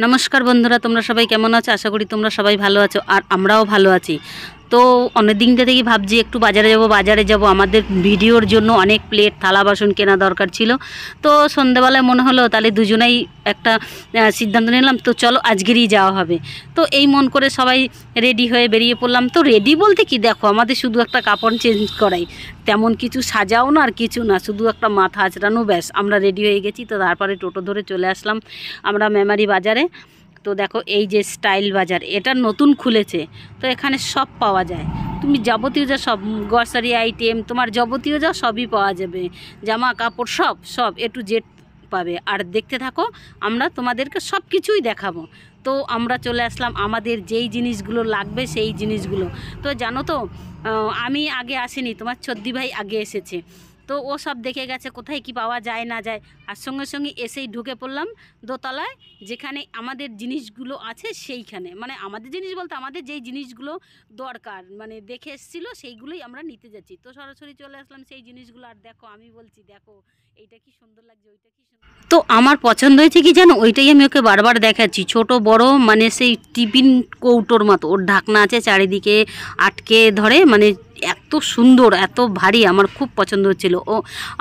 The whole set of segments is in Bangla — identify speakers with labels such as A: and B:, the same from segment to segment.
A: নমস্কার বন্ধুরা, তোমরা সবাই কেমন আছো? আশা করি তোমরা সবাই ভালো আছো আর আমরাও ভালো আছি। তো অনেক দিন থেকেই ভাবছি একটু বাজারে যাব আমাদের ভিডিওর জন্য অনেক প্লেট থালা বাসন কেনা দরকার ছিল। তো সন্ধ্যাবেলায় মনে হলো তাহলে দুজনেই একটা সিদ্ধান্ত নিলাম, তো চলো আজকেরই যাওয়া হবে। তো এই মন করে সবাই রেডি হয়ে বেরিয়ে পড়লাম। তো রেডি বলতে কি, দেখো আমাদের শুধু একটা কাপড় চেঞ্জ করাই, তেমন কিছু সাজাও না আর কিছু না, শুধু একটা মাথা আঁচড়ানো, ব্যাস আমরা রেডি হয়ে গেছি। তো তারপরে টোটো ধরে চলে আসলাম আমরা মেমারি বাজারে। তো দেখো এই যে স্টাইল বাজার, এটা নতুন খুলেছে। তো এখানে সব পাওয়া যায়, তুমি যাবতীয় যা সব গ্রসারি আইটেম, তোমার যাবতীয় যা সবই পাওয়া যাবে, জামা কাপড় সব সব এ টু জেড পাবে। আর দেখতে থাকো, আমরা তোমাদেরকে সব কিছুই দেখাবো। তো আমরা চলে আসলাম আমাদের যেই জিনিসগুলো লাগবে সেই জিনিসগুলো। তো জানো তো, আমি আগে আসিনি, তোমার ছদ্দি ভাই আগে এসেছে। তো ও সব দেখে গেছে কোথায় কি পাওয়া যায় না যায়, আর সঙ্গে সঙ্গে এসেই ঢুকে পড়লাম দোতলায়, যেখানে আমাদের জিনিসগুলো আছে সেইখানে। মানে আমাদের জিনিস বলতে আমাদের যেই জিনিসগুলো দরকার, মানে দেখে এসেছিলো সেইগুলোই আমরা নিতে যাচ্ছি। তো সরাসরি চলে আসলাম সেই জিনিসগুলো। আর দেখো আমি বলছি, দেখো এইটা কি সুন্দর লাগছে, ওইটা কি সুন্দর। তো আমার পছন্দ হয়েছে কি জানো, ওইটাই আমি ওকে বারবার দেখাচ্ছি। ছোট বড় মানে সেই টিফিন কৌটোর মতো, ওর ঢাকনা আছে চারিদিকে আটকে ধরে, মানে এত সুন্দর এত ভারী, আমার খুব পছন্দ হচ্ছিলো। ও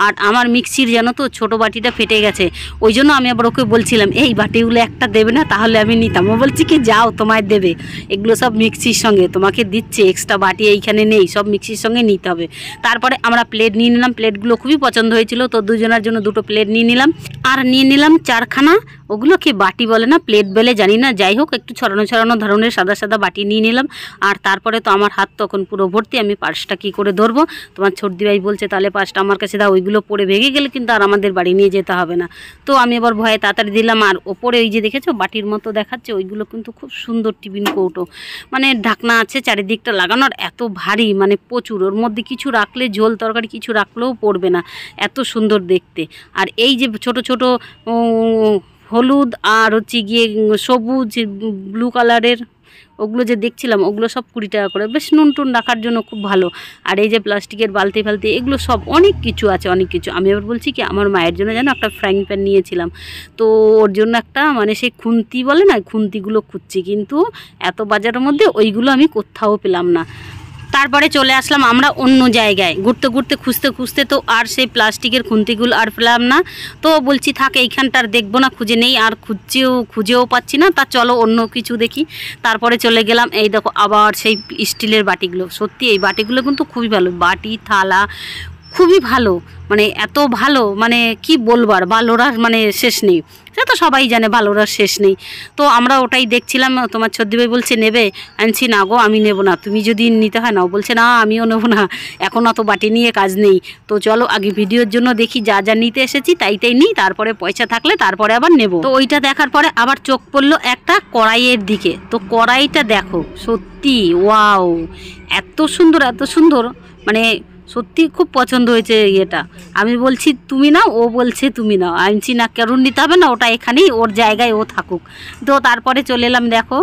A: আর আমার মিক্সির জানো তো ছোটো বাটিটা ফেটে গেছে, ওই জন্য আমি আবার ওকে বলছিলাম এই বাটিগুলো একটা দেবে না, তাহলে আমি নিতাম। ও বলছি কি যাও তোমায় দেবে, এগুলো সব মিক্সির সঙ্গে তোমাকে দিচ্ছে, এক্সট্রা বাটি এইখানে নেই, সব মিক্সির সঙ্গে নিতে হবে। তারপরে আমরা প্লেট নিয়ে নিলাম, প্লেটগুলো খুবই পছন্দ হয়েছিল। তো দুজনের জন্য দুটো প্লেট নিয়ে নিলাম, আর নিয়ে নিলাম চারখানা, ওগুলো কি বাটি বলে না প্লেট বলে জানি না, যাই হোক একটু ছড়ানো ছড়ানো ধরনের সাদা সাদা বাটি নিয়ে নিলাম। আর তারপরে তো আমার হাত তখন পুরো ভর্তি, আমি পার্সটা কী করে ধরবো। তোমার ছর্দি ভাই বলছে তাহলে পার্সটা আমার কাছে দাও, ওইগুলো পরে ভেঙে গেলে কিন্তু আর আমাদের বাড়ি নিয়ে যেতে হবে না। তো আমি আবার ভয়ে তাড়াতাড়ি দিলাম। আর ওপরে ওই যে দেখেছো বাটির মতো দেখাচ্ছে, ওইগুলো কিন্তু খুব সুন্দর টিফিন কৌটো, মানে ঢাকনা আছে চারিদিকটা লাগানোর, এত ভারী, মানে প্রচুর, ওর মধ্যে কিছু রাখলে ঝোল তরকারি কিছু রাখলেও পড়বে না, এত সুন্দর দেখতে। আর এই যে ছোট ছোট হলুদ আর হচ্ছে গিয়ে সবুজ ব্লু কালারের ওগুলো যে দেখছিলাম, ওগুলো সব 20 টাকা করে, বেশ নুন টুন রাখার জন্য খুব ভালো। আর এই যে প্লাস্টিকের বালতি ফালতি, এগুলো সব অনেক কিছু আছে, অনেক কিছু। আমি আবার বলছি কি, আমার মায়ের জন্য যেন একটা ফ্রাইং প্যান নিয়েছিলাম, তো ওর জন্য একটা মানে সেই খুন্তি বলে না, খুন্তিগুলো খুঁজছি, কিন্তু এত বাজারের মধ্যে ওইগুলো আমি কোথাও পেলাম না। তারপরে চলে আসলাম আমরা অন্য জায়গায়, ঘুরতে ঘুরতে খুঁজতে খুঁজতে তো আর সেই প্লাস্টিকের খুন্তিগুলো আর পেলাম না। তো বলছি থাক, এইখানটার দেখবো না, খুঁজে নেই, আর খুঁজেও পাচ্ছি না, তা চলো অন্য কিছু দেখি। তারপরে চলে গেলাম, এই দেখো আবার সেই স্টিলের বাটিগুলো, সত্যি এই বাটিগুলো কিন্তু খুবই ভালো, বাটি থালা খুবই ভালো, মানে এত ভালো, মানে কি বলবার, ভালোর আর মানে শেষ নেই। সে তো সবাই জানে ভালোর আর শেষ নেই। তো আমরা ওটাই দেখছিলাম। তোমার ছদ্দি ভাই বলছে নেবে, আনছি না গো আমি নেব না, তুমি যদি নিতে হয় নাও, বলছে না আমিও নেবো না, এখন অত বাটি নিয়ে কাজ নেই। তো চলো আগে ভিডিওর জন্য দেখি, যা যা নিতে এসেছি তাই নিই, তারপরে পয়সা থাকলে তারপরে আবার নেব। তো ওইটা দেখার পরে আবার চোখ পড়লো একটা কড়াইয়ের দিকে। তো কড়াইটা দেখো, সত্যি ওয়াও, এত সুন্দর এত সুন্দর, মানে সত্যি খুব পছন্দ হয়েছে ইয়েটা। আমি বলছি তুমি নাও, ও বলছে তুমি নাও, আনছি না, কারণ নিতে হবে না, ওটা এখানেই ওর জায়গায় ও থাকুক। তো তারপরে চলে এলাম, দেখো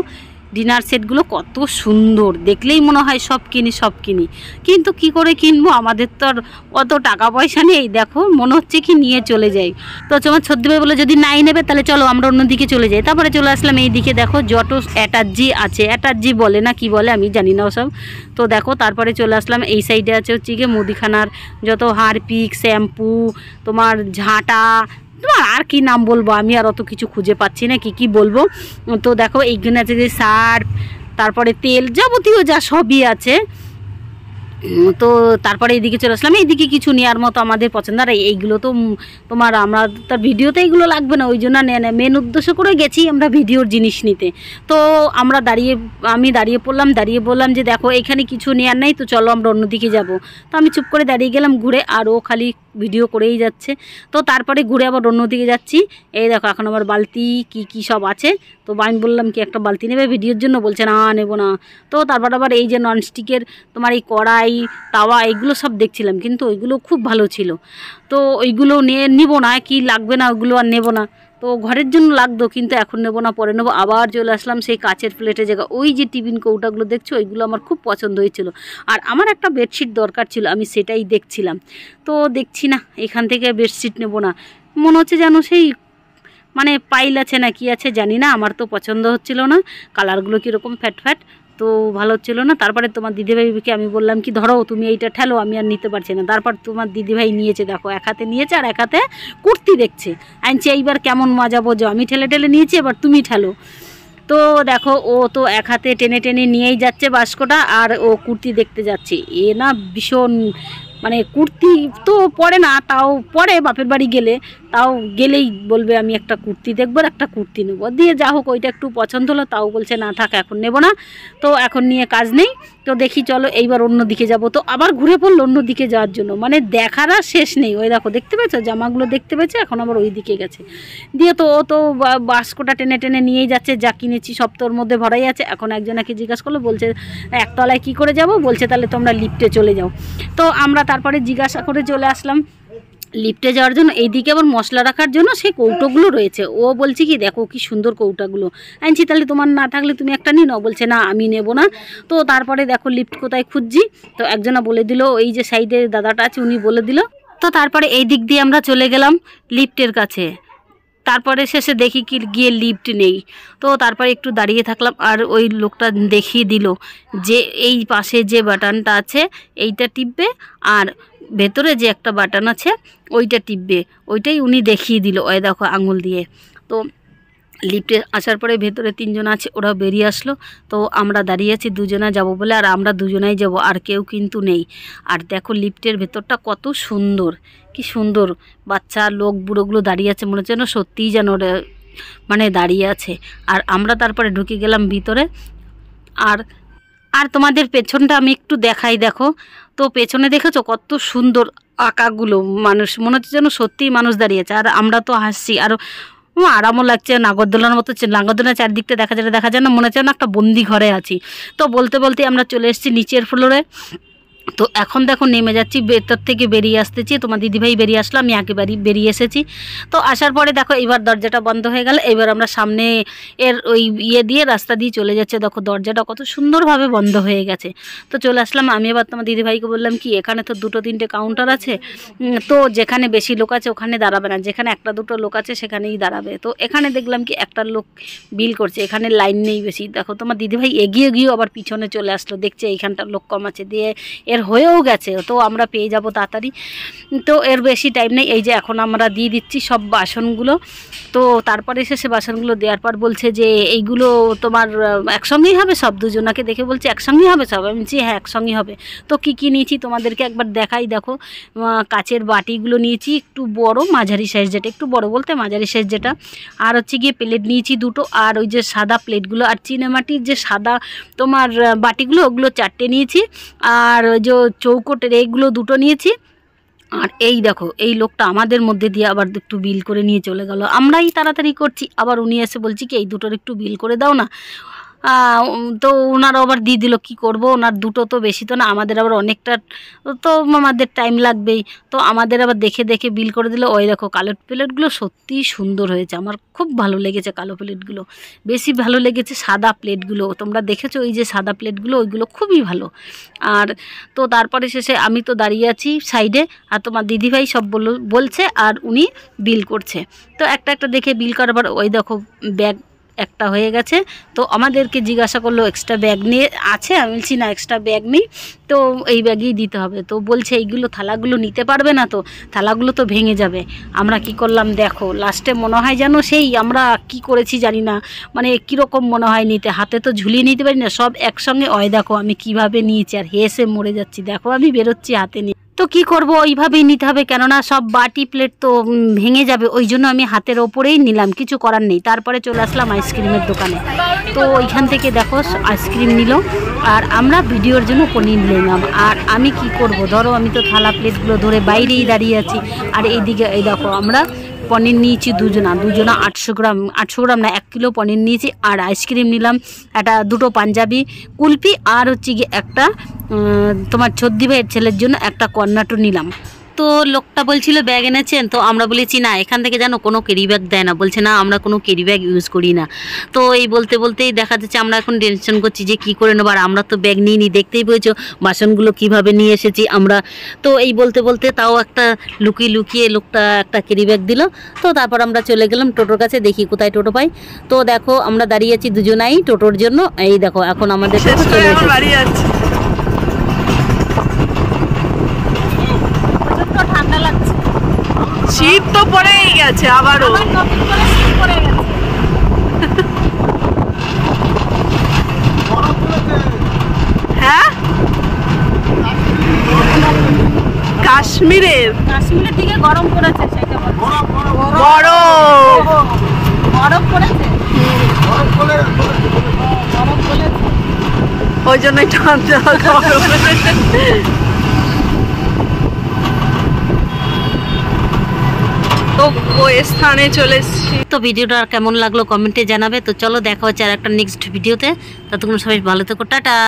A: ডিনার সেটগুলো কত সুন্দর, দেখলেই মনে হয় সব কিনি সব কিনি, কিন্তু কি করে কিনবো, আমাদের তো আর অত টাকা পয়সা নেই। দেখো মনে হচ্ছে কি নিয়ে চলে যাই। তো তোমার ছদ্দি ভাই বলে যদি নাই নেবে তাহলে চলো আমরা অন্যদিকে চলে যাই। তারপরে চলে আসলাম এই দিকে, দেখো যত অ্যাটার্জি আছে, অ্যাটার্জি বলে না কি বলে আমি জানি না ওসব। তো দেখো তারপরে চলে আসলাম এই সাইডে আছে হচ্ছে গিয়ে মুদিখানার যত হারপিক, শ্যাম্পু, তোমার ঝাঁটা, তোমার আর কি নাম বলবো, আমি আর অত কিছু খুঁজে পাচ্ছি না কি বলবো। তো দেখো এইখানে আছে যে সার্ফ, তারপরে তেল, যাবতীয় যা সবই আছে। তো তারপরে এইদিকে চলে আসলাম, এইদিকে কিছু নেওয়ার মতো আমাদের পছন্দ। আর এইগুলো তো তোমার আমরা তার ভিডিওতে এইগুলো লাগবে না, ওই জন্য মেন উদ্দেশ্য করে গেছি আমরা ভিডিওর জিনিস নিতে। তো আমরা আমি দাঁড়িয়ে বললাম যে দেখো এখানে কিছু নেওয়ার নেই, তো চলো আমরা অন্যদিকে যাব। তো আমি চুপ করে দাঁড়িয়ে গেলাম ঘুরে, আর ও খালি ভিডিও করেই যাচ্ছে। তো তারপরে ঘুরে আবার অন্যদিকে যাচ্ছি। এই দেখো এখন আবার বালতি কি সব আছে। তো আমি বললাম কি একটা বালতি নেবে ভিডিওর জন্য, বলছে না নেবো না। তো তারপর আবার এই যে ননস্টিকের তোমার এই কড়াই তাওয়া এগুলো সব দেখছিলাম, কিন্তু ওইগুলো খুব ভালো ছিল। তো ওইগুলো নিব না, কি লাগবে না ওইগুলো আর নেবো না। তো ঘরের জন্য লাগতো, কিন্তু এখন নেবো না, পরে নেবো। আবার চলে আসলাম সেই কাচের প্লেটের জায়গা, ওই যে টিফিন কৌটাগুলো দেখছো, ওইগুলো আমার খুব পছন্দ হয়েছিল। আর আমার একটা বেডশিট দরকার ছিল, আমি সেটাই দেখছিলাম। তো দেখছি না, এখান থেকে বেডশিট নেবো না, মনে হচ্ছে যেন সেই মানে পাইল আছে না কি আছে জানি না, আমার তো পছন্দ হচ্ছিল না, কালারগুলো কীরকম ফ্যাট ফ্যাট, তো ভালো হচ্ছিল না। তারপরে তোমার দিদিভাইকে আমি বললাম কি ধরো তুমি এইটা ঠেলো, আমি আর নিতে পারছি না। তারপর তোমার দিদিভাই নিয়েছে, দেখো এক হাতে নিয়েছে আর এক হাতে কুর্তি দেখছে। আনছি এইবার কেমন মজা বোঝো, আমি ঠেলে ঠেলে নিয়েছি, এবার তুমি ঠেলো। তো দেখো ও তো এক হাতে টেনে টেনে নিয়েই যাচ্ছে বাস্কটা, আর ও কুর্তি দেখতে যাচ্ছে। এ না ভীষণ মানে কুর্তি তো পরে না, তাও পরে বাপের বাড়ি গেলে, তাও গেলেই বলবে আমি একটা কুর্তি দেখবো, একটা কুর্তি নেবো। দিয়ে যা হোক ওইটা একটু পছন্দ হলো, তাও বলছে না থাক এখন নেবো না, তো এখন নিয়ে কাজ নেই, তো দেখি চলো এইবার অন্য দিকে যাবো। তো আবার ঘুরে পড়লো অন্য দিকে যাওয়ার জন্য, মানে দেখার আর শেষ নেই। ওই দেখো দেখতে পেয়েছো জামাগুলো দেখতে পেয়েছো, এখন আবার ওই দিকে গেছে। দিয়ে তো ও তো বাস্কটা টেনে টেনে নিয়েই যাচ্ছে, যা কিনেছি সব তোর মধ্যে ভরাই আছে। এখন একজনাকে জিজ্ঞাসা করলো, বলছে একতলায় কি করে যাব, বলছে তাহলে তোমরা লিফটে চলে যাও। তো আমরা তারপরে জিজ্ঞাসা করে চলে আসলাম লিফটে যাওয়ার জন্য। এইদিকে আবার মশলা রাখার জন্য সেই কৌটোগুলো রয়েছে। ও বলছে কি দেখো কি সুন্দর কৌটাগুলো আনছি, তাহলে তোমার না থাকলে তুমি একটা নিয়ে নাও। বলছে না আমি নেব না। তো তারপরে দেখো লিফট কোথায় খুঁজছি, তো একজনা বলে দিল, এই যে সাইডে দাদাটা আছে উনি বলে দিল। তো তারপরে এই দিক দিয়ে আমরা চলে গেলাম লিফটের কাছে। তারপরে শেষে দেখি কি গিয়ে লিফট নেই। তো তারপরে একটু দাঁড়িয়ে থাকলাম, আর ওই লোকটা দেখিয়ে দিল যে এই পাশে যে বাটনটা আছে এইটা টিপবে, আর ভেতরে যে একটা বাটন আছে ওইটা টিপবে, ওইটাই উনি দেখিয়ে দিল। ওই দেখো আঙুল দিয়ে। তো লিফটে আসার পরে ভেতরে তিনজন আছে, ওরা বেরিয়ে আসলো। তো আমরা দাঁড়িয়ে আছি দুজনা যাব বলে, আর আমরা দুজনাই যাব, আর কেউ কিন্তু নেই। আর দেখো লিফটের ভেতরটা কত সুন্দর, কি সুন্দর, বাচ্চা লোক বুড়োগুলো দাঁড়িয়ে আছে, মনে হচ্ছে যেন সত্যিই যেন মানে দাঁড়িয়ে আছে। আর আমরা তারপরে ঢুকে গেলাম ভিতরে। আর আর তোমাদের পেছনটা আমি একটু দেখাই, দেখো তো পেছনে দেখেছো কত সুন্দর আঁকাগুলো, মানুষ মনে হচ্ছে যেন সত্যিই মানুষ দাঁড়িয়েছে। আর আমরা তো হাসছি, আর আরামও লাগছে, নাগরদোলার মতো, নাগরদোলা চারদিকটা দেখা যায় না, মনে হচ্ছে না একটা বন্দি ঘরে আছি। তো বলতে বলতে আমরা চলে এসেছি নিচের ফ্লোরে। তো এখন দেখো নেমে যাচ্ছি, ভেতর থেকে বেরিয়ে আসতেছি, তোমার দিদিভাই বেরিয়ে আসলো, আমি একেবারেই বেরিয়ে এসেছি। তো আসার পরে দেখো এবার দরজাটা বন্ধ হয়ে গেল। এবার আমরা সামনে এর ওই দিয়ে রাস্তা দিয়ে চলে যাচ্ছে, দেখো দরজাটা কত সুন্দরভাবে বন্ধ হয়ে গেছে। তো চলে আসলাম। আমি এবার তোমার দিদিভাইকে বললাম কি এখানে তো 2-3টে কাউন্টার আছে, তো যেখানে বেশি লোক আছে ওখানে দাঁড়াবে না, যেখানে 1-2 লোক আছে সেখানেই দাঁড়াবে। তো এখানে দেখলাম কি একটা লোক বিল করছে, এখানে লাইন নেই বেশি। দেখো তোমার দিদিভাই এগিয়ে গিয়েও আবার পিছনে চলে আসলো, দেখছে এইখানটার লোক কম আছে, দিয়ে এর হয়েও গেছে, তো আমরা পেয়ে যাব তাড়াতাড়ি। তো এর বেশি টাইম নেই, এই যে এখন আমরা দিয়ে দিচ্ছি সব বাসনগুলো। তো তারপরে শেষে বাসনগুলো দেওয়ার পর বলছে যে এইগুলো তোমার একসঙ্গেই হবে সব, দুজনাকে দেখে বলছে একসঙ্গেই হবে সব। আমি বলছি হ্যাঁ একসঙ্গেই হবে। তো কী কী নিয়েছি তোমাদেরকে একবার দেখাই, দেখো কাচের বাটিগুলো নিয়েছি একটু বড়, মাঝারি সাইজ যেটা, একটু বড় বলতে মাঝারি সাইজ যেটা, আর হচ্ছে গিয়ে প্লেট নিয়েছি 2টো, আর ওই যে সাদা প্লেটগুলো, আর চিনেমাটির যে সাদা তোমার বাটিগুলো ওগুলো 4টে নিয়েছি, আর ওই যে চৌকোটের এইগুলো 2টো নিয়েছি। আর এই দেখো এই লোকটা আমাদের মধ্যে দিয়ে আবার একটু বিল করে নিয়ে চলে গেল। আমরাই তাড়াতাড়ি করছি, আবার উনি এসে বলছি কি এই 2টোর একটু বিল করে দাও না। তো ওনারা আবার দিয়ে দিল, কী করবো, ওনার 2টো তো বেশি তো না, আমাদের আবার অনেকটা, তো আমাদের টাইম লাগবেই, তো আমাদের আবার দেখে দেখে বিল করে দিল। ওই দেখো কালো প্লেটগুলো সত্যিই সুন্দর হয়েছে, আমার খুব ভালো লেগেছে কালো প্লেটগুলো, বেশি ভালো লেগেছে সাদা প্লেটগুলো। তোমরা দেখেছো ওই যে সাদা প্লেটগুলো, ওইগুলো খুবই ভালো। আর তো তারপরে শেষে আমি তো দাঁড়িয়ে আছি সাইডে, আর তোমার দিদিভাই সব বলছে, আর উনি বিল করছে। তো একটা একটা দেখে বিল করাবার, ওই দেখো ব্যাগ একটা হয়ে গেছে। তো আমাদেরকে জিজ্ঞাসা করলো এক্সট্রা ব্যাগ নিয়ে আছে, আমি বলছি না এক্সট্রা ব্যাগ নেই, তো এই ব্যাগেই দিতে হবে। তো বলছে এইগুলো থালাগুলো নিতে পারবে না, তো থালাগুলো তো ভেঙে যাবে। আমরা কি করলাম দেখো, লাস্টে মনে হয় যেন সেই আমরা কি করেছি জানি না, মানে কীরকম মনে হয় নিতে, হাতে তো ঝুলিয়ে নিতে পারি না, সব একসঙ্গে। ওই দেখো আমি কিভাবে নিয়েছি, আর হেসে মরে যাচ্ছি, দেখো আমি বেরোচ্ছি হাতে নিয়ে। তো কি করব, ওইভাবেই নিতে হবে, কেননা সব বাটি প্লেট তো ভেঙে যাবে, ওই জন্য আমি হাতের ওপরেই নিলাম, কিছু করার নেই। তারপরে চলে আসলাম আইসক্রিমের দোকানে। তো ওইখান থেকে দেখো আইসক্রিম নিল, আর আমরা ভিডিওর জন্য পনির নিলাম। আর আমি কি করব, ধরো আমি তো থালা প্লেটগুলো ধরে বাইরেই দাঁড়িয়ে আছি, আর এইদিকে এই দেখো আমরা পনির নিয়েছি দুজনা 800 গ্রাম, 800 গ্রাম না 1 কিলো পনির নিয়েছি। আর আইসক্রিম নিলাম একটা, 2টো পাঞ্জাবি কুলফি, আর হচ্ছে গিয়ে একটা তোমার ছদ্দি ভাইয়ের ছেলের জন্য একটা কর্নাটো নিলাম। তো তো লোকটা বলছিল ব্যাগ এনেছেন, তো আমরা বলেছি না এখান থেকে যেন কোনো ক্যারি ব্যাগ দেয় না, বলছে না আমরা কোনো ক্যারি ব্যাগ ইউজ করি না। তো এই বলতে বলতেই দেখা যাচ্ছে আমরা এখন টেনশন করছি যে কি করে নেবো, আর আমরা তো ব্যাগ নিয়ে নিই, দেখতেই পেয়েছো বাসনগুলো কিভাবে নিয়ে এসেছি আমরা। তো এই বলতে বলতে তাও একটা লুকিয়ে লুকিয়ে লোকটা একটা ক্যারি ব্যাগ দিল। তো তারপর আমরা চলে গেলাম টোটোর কাছে, দেখি কোথায় টোটো পাই। তো দেখো আমরা দাঁড়িয়ে আছি দুজনাই টোটোর জন্য। এই দেখো এখন আমাদের টোটো চলে এসেছে। ঠান্ডা লাগছে,
B: শীত তো পড়েই গেছে আবারও। হ্যাঁ, কাশ্মীরের
A: দিকে গরম পড়েছে, সেটা
B: বরফ
A: বরফ পড়েছে,
B: ওই জন্যই ঠান্ডা। তো ওই স্থানে চলে এসেছি।
A: তো ভিডিওটা কেমন লাগলো কমেন্টে জানাবে। তো চলো দেখা হচ্ছে আর একটা নেক্সট ভিডিওতে। ততক্ষণ সবাই ভালো থেকো, টাটা।